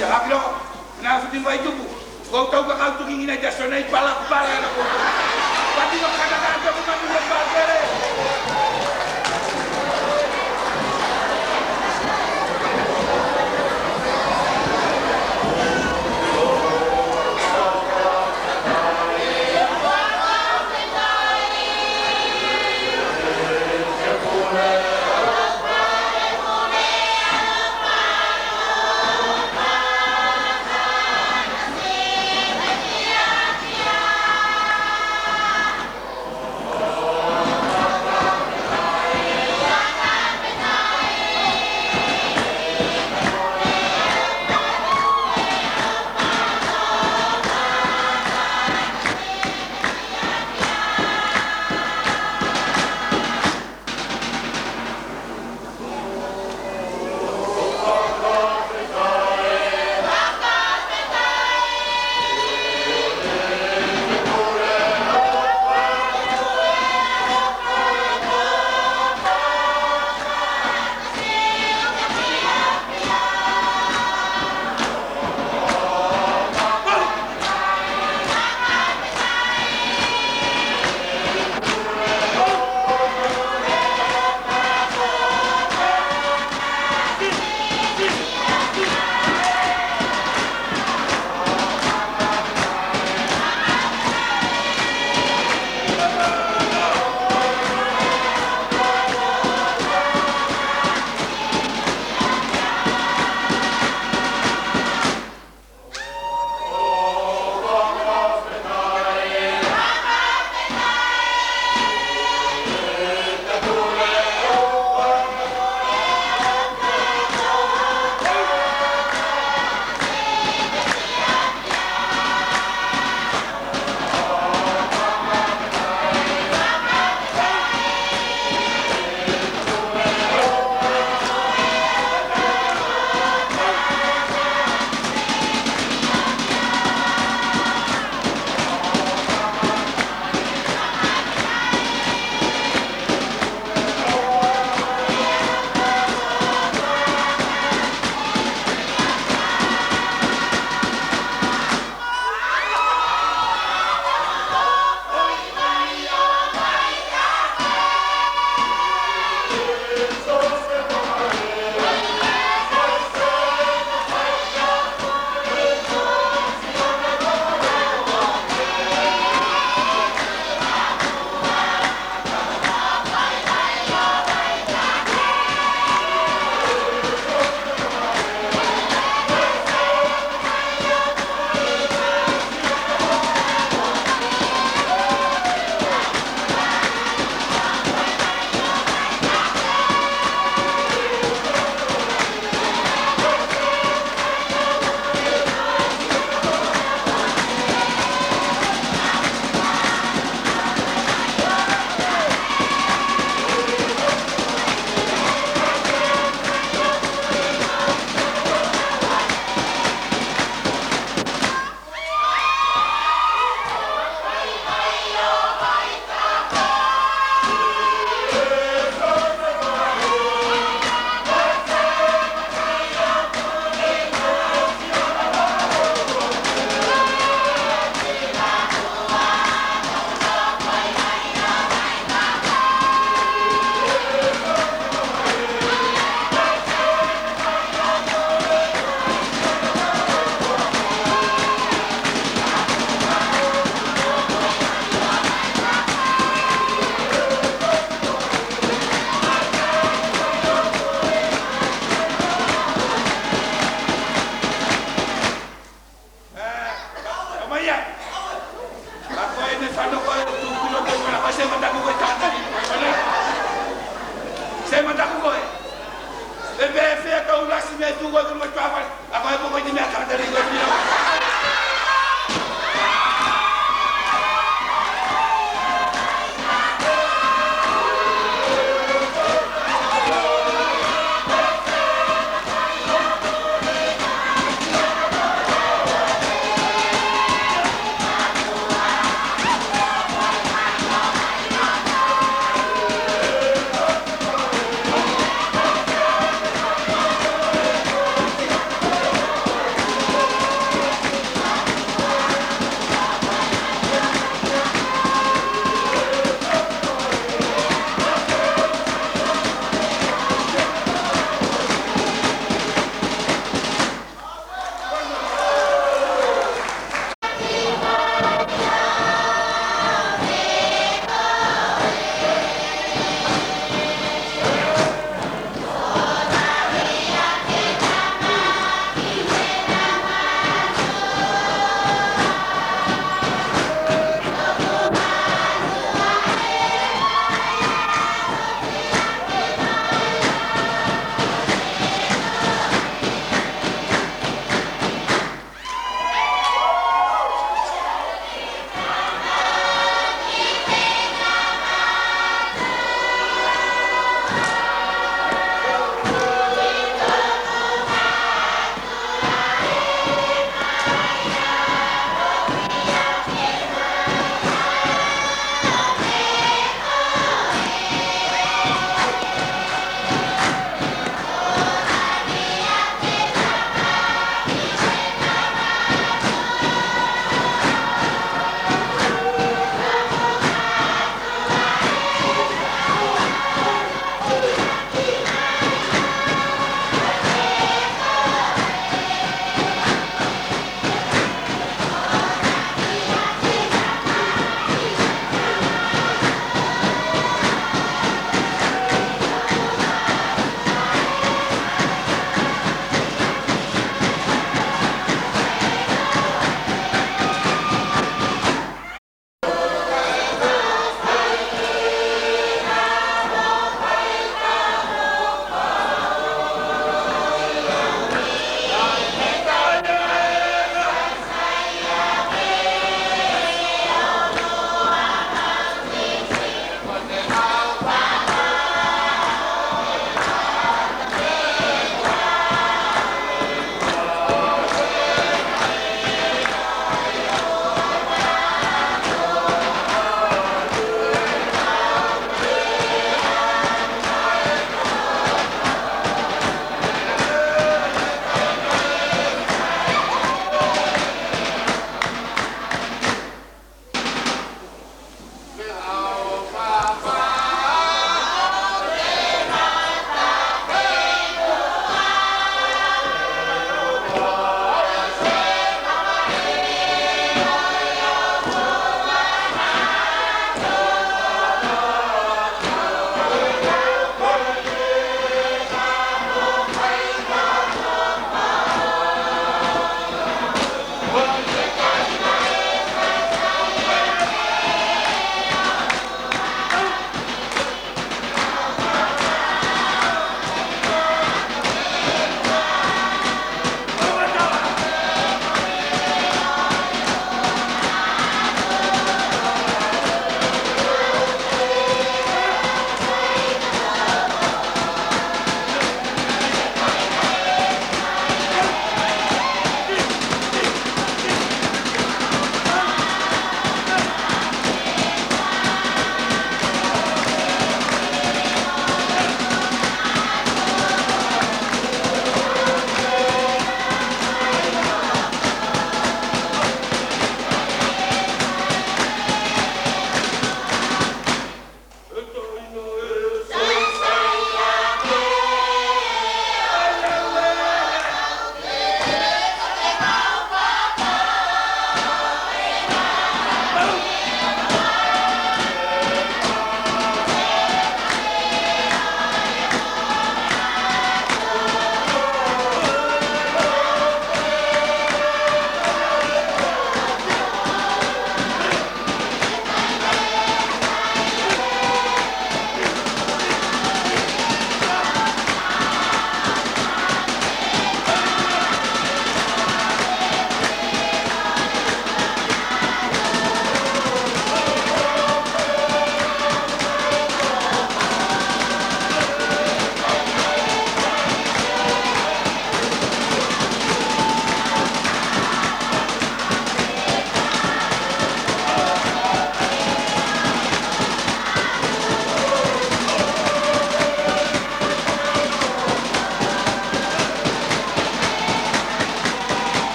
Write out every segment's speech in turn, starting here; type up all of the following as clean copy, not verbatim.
ya hakilo na futi vai tu kau tahu ka kau tu ingin aja sonai pala na ko pati no kada kada ko manu le pare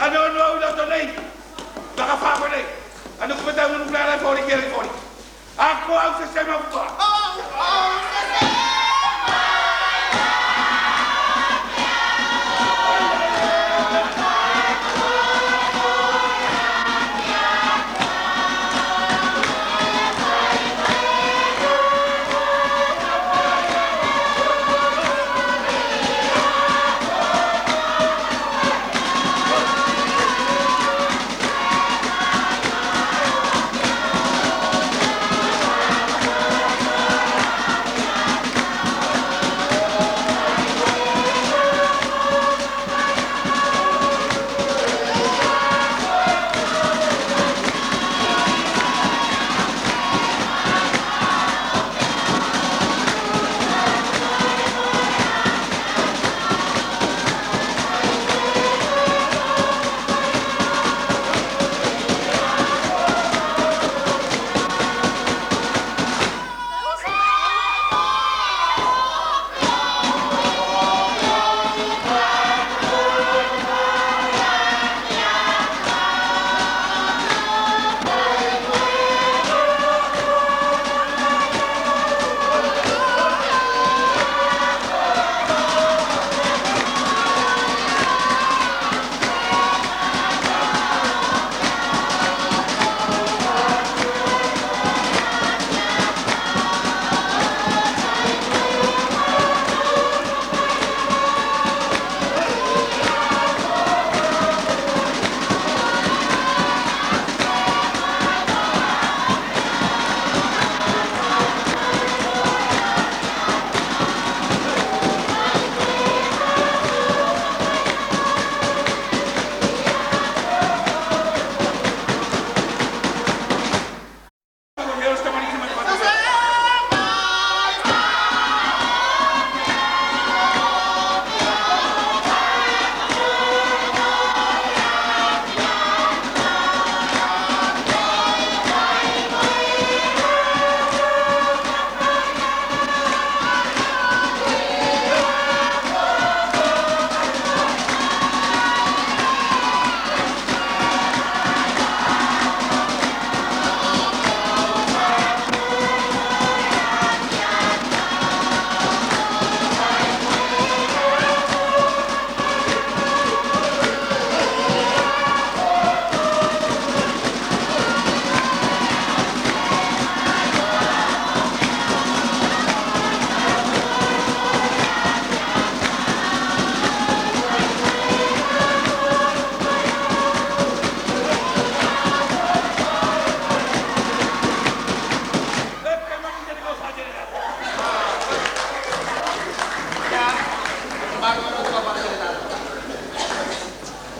Ano ulo to nay? Nakapako nay. Ano ko ba tayo nung nalay California? Ako ang sistema ko.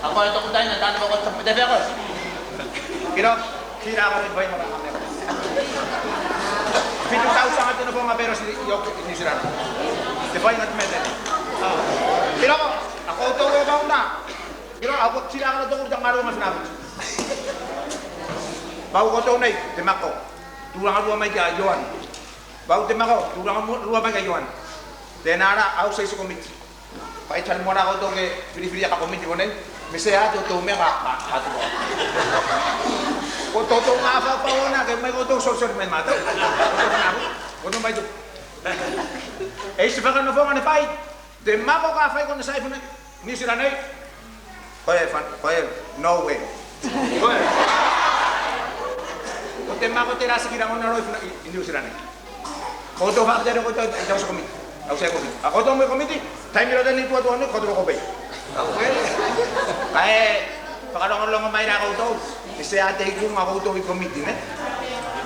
Ako ito kung tayo, nandaan mo ko sa padabi ako. Kira ako rin ba yung mga kamera? Pinutaw sa atin na po mga pero ni Sirano. Di ba yung atmete? Kira ako ito ko ba una? Kira ako sila ka na ito kung maro mas nabi. Bago ko ito unay, temako. Tulang ka may kaayuan. Bago temako, tulang ka may kaayuan. Denara, ako sa iso komit. Paichan mo na ako ito kay Pili-pili ka komit ko na yun. Misaya tutume ka ato ko. Kung totoo nga pa na, kaya may kutong social may mata. Kung may ito. Eh, siya ka na po nga ni Pai. Di mako ka, Pai, kung nasa iPhone na, ni sila na eh. Koye, no way. Koye. Kung di mako tira, sige na mo na rin, hindi sila na eh. Kung ito, fakta rin ko ito, ito sa komite. Ako sa komite. Ako ito may komite. Time nila din ito ano, kodro ko ba eh. Kaya, pakalong lang ang may nakaw ito. Kasi ate kong ako ito i-committee na.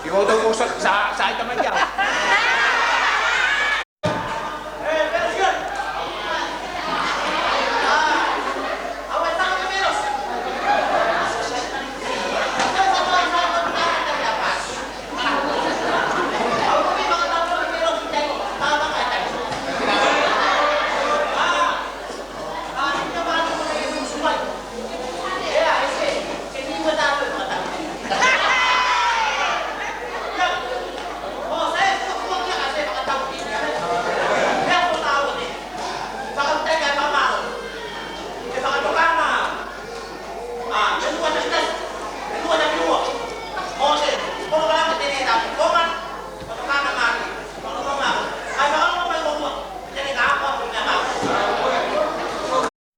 Ikaw ito ko sa itaman niya.